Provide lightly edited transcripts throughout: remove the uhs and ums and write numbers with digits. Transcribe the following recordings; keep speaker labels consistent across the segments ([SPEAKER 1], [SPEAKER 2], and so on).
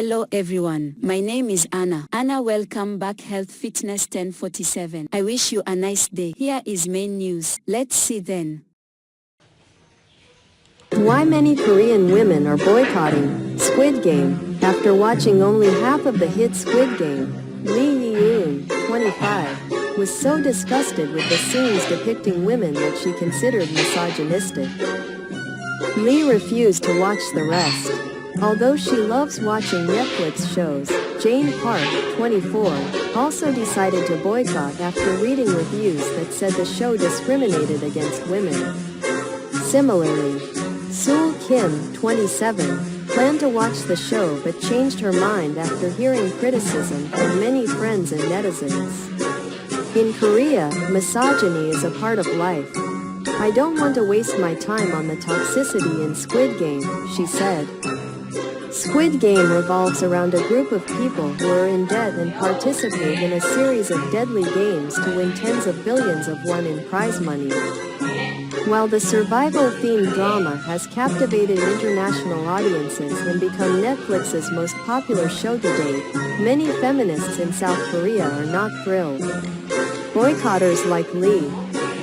[SPEAKER 1] Hello everyone, my name is Anna. Anna, welcome back Health Fitness 1047. I wish you a nice day. Here is main news. Let's see then.
[SPEAKER 2] Why many Korean women are boycotting Squid Game. After watching only half of the hit Squid Game, Lee Yi-eun, 25, was so disgusted with the scenes depicting women that she considered misogynistic. Lee refused to watch the rest. Although she loves watching Netflix shows, Jane Park, 24, also decided to boycott after reading reviews that said the show discriminated against women. Similarly, Sool Kim, 27, planned to watch the show but changed her mind after hearing criticism from many friends and netizens. In Korea, misogyny is a part of life. I don't want to waste my time on the toxicity in Squid Game, she said. Squid Game revolves around a group of people who are in debt and participate in a series of deadly games to win tens of billions of won in prize money. While the survival-themed drama has captivated international audiences and become Netflix's most popular show to date, many feminists in South Korea are not thrilled. Boycotters like Lee,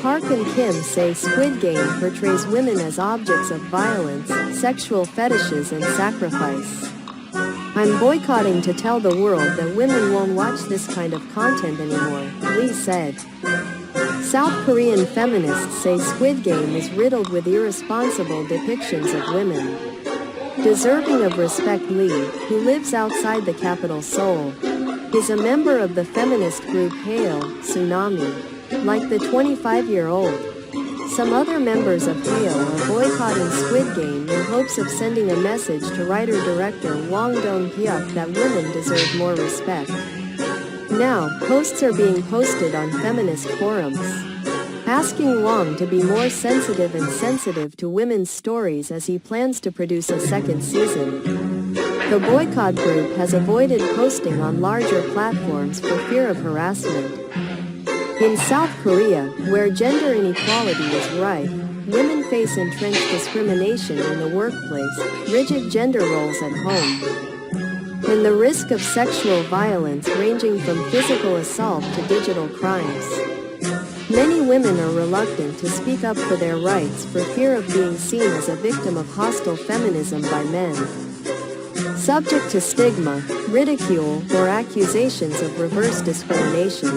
[SPEAKER 2] Park and Kim say Squid Game portrays women as objects of violence, sexual fetishes and sacrifice. I'm boycotting to tell the world that women won't watch this kind of content anymore, Lee said. South Korean feminists say Squid Game is riddled with irresponsible depictions of women. Deserving of respect, Lee, who lives outside the capital Seoul, is a member of the feminist group Hail, Tsunami. Like the 25-year-old, some other members of Hail are boycotting Squid Game in hopes of sending a message to writer-director Wang Dong-hyuk that women deserve more respect. Now, posts are being posted on feminist forums, asking Wang to be more sensitive and sensitive to women's stories as he plans to produce a second season. The boycott group has avoided posting on larger platforms for fear of harassment. In South Korea, where gender inequality is rife, women face entrenched discrimination in the workplace, rigid gender roles at home, and the risk of sexual violence ranging from physical assault to digital crimes. Many women are reluctant to speak up for their rights for fear of being seen as a victim of hostile feminism by men. Subject to stigma, ridicule, or accusations of reverse discrimination.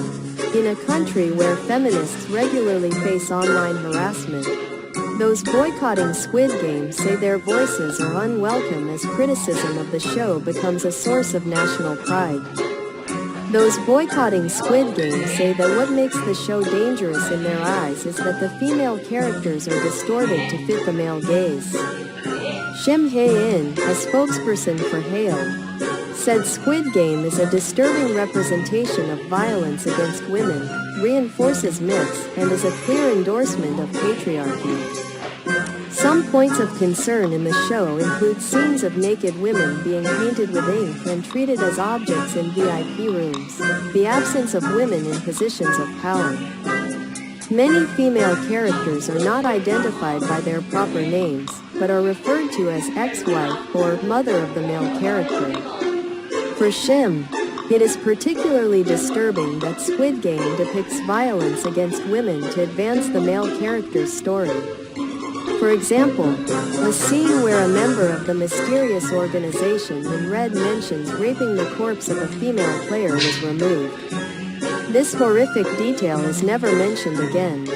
[SPEAKER 2] In a country where feminists regularly face online harassment, those boycotting Squid Game say their voices are unwelcome as criticism of the show becomes a source of national pride. Those boycotting Squid Game say that what makes the show dangerous in their eyes is that the female characters are distorted to fit the male gaze. Shim Hae-in, a spokesperson for Hail, said Squid Game is a disturbing representation of violence against women, reinforces myths, and is a clear endorsement of patriarchy. Some points of concern in the show include scenes of naked women being painted with ink and treated as objects in VIP rooms, the absence of women in positions of power. Many female characters are not identified by their proper names, but are referred to as ex-wife or mother of the male character. For Shim, it is particularly disturbing that Squid Game depicts violence against women to advance the male character's story. For example, a scene where a member of the mysterious organization in red mentions raping the corpse of a female player was removed. This horrific detail is never mentioned again.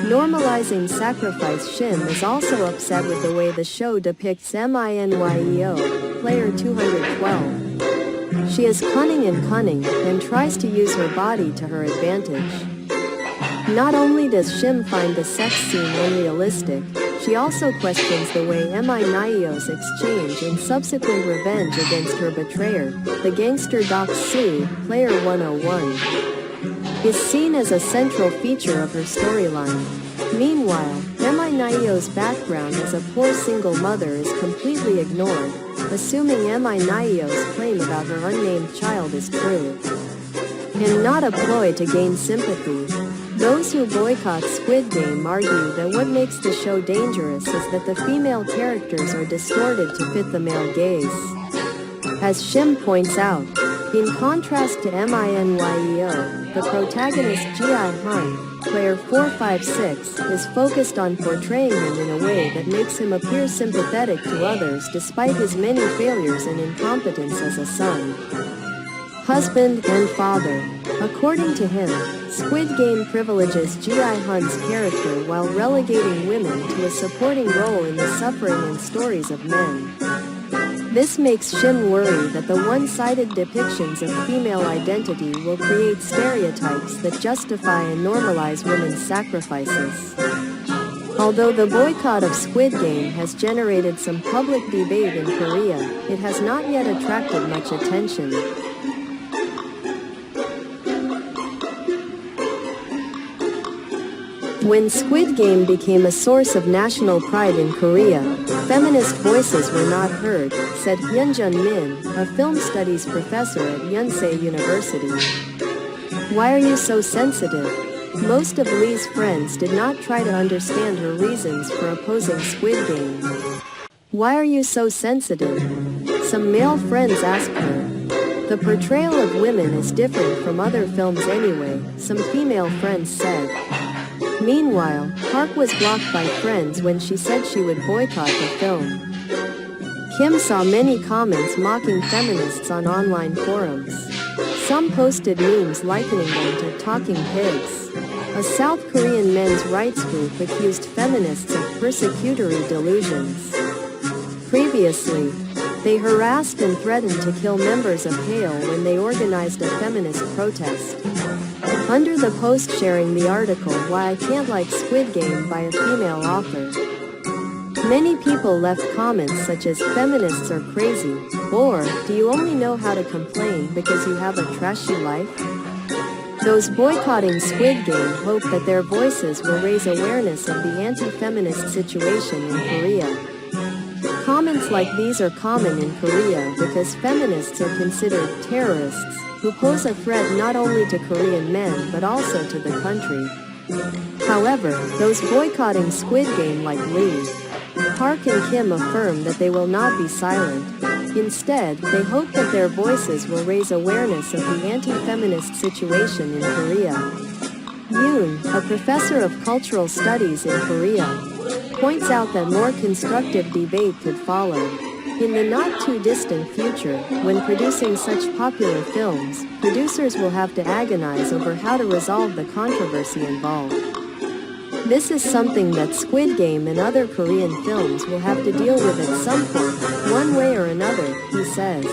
[SPEAKER 2] Normalizing sacrifice, Shim is also upset with the way the show depicts Minyeo, player 212. She is cunning and tries to use her body to her advantage. Not only does Shim find the sex scene unrealistic, she also questions the way Mineo's exchange in subsequent revenge against her betrayer, the gangster Doc Soo, player 101, is seen as a central feature of her storyline. Meanwhile, Mineo's background as a poor single mother is completely ignored, assuming Mineo's claim about her unnamed child is true. And not a ploy to gain sympathy, those who boycott Squid Game argue that what makes the show dangerous is that the female characters are distorted to fit the male gaze. as Shim points out. In contrast to Minyeo, the protagonist Ji-hun, player 456, is focused on portraying him in a way that makes him appear sympathetic to others despite his many failures and incompetence as a son, husband, and father. According to him, Squid Game privileges Ji-hun's character while relegating women to a supporting role in the suffering and stories of men. This makes Shim worry that the one-sided depictions of female identity will create stereotypes that justify and normalize women's sacrifices. Although the boycott of Squid Game has generated some public debate in Korea, it has not yet attracted much attention. When Squid Game became a source of national pride in Korea, feminist voices were not heard, said Hyunjun Min, a film studies professor at Yonsei University. Why are you so sensitive? Most of Lee's friends did not try to understand her reasons for opposing Squid Game. Why are you so sensitive? Some male friends asked her. The portrayal of women is different from other films anyway, some female friends said. Meanwhile, Park was blocked by friends when she said she would boycott the film. Kim saw many comments mocking feminists on online forums. Some posted memes likening them to talking pigs. A South Korean men's rights group accused feminists of persecutory delusions. Previously, they harassed and threatened to kill members of Hale when they organized a feminist protest. Under the post sharing the article Why I Can't Like Squid Game by a female author, many people left comments such as feminists are crazy, or do you only know how to complain because you have a trashy life? Those boycotting Squid Game hope that their voices will raise awareness of the anti-feminist situation in Korea. Comments like these are common in Korea because feminists are considered terrorists who pose a threat not only to Korean men but also to the country. However, those boycotting Squid Game like Lee, Park and Kim affirm that they will not be silent. Instead, they hope that their voices will raise awareness of the anti-feminist situation in Korea. Yoon, a professor of cultural studies in Korea, points out that more constructive debate could follow. In the not-too-distant future, when producing such popular films, producers will have to agonize over how to resolve the controversy involved. This is something that Squid Game and other Korean films will have to deal with at some point, one way or another, he says.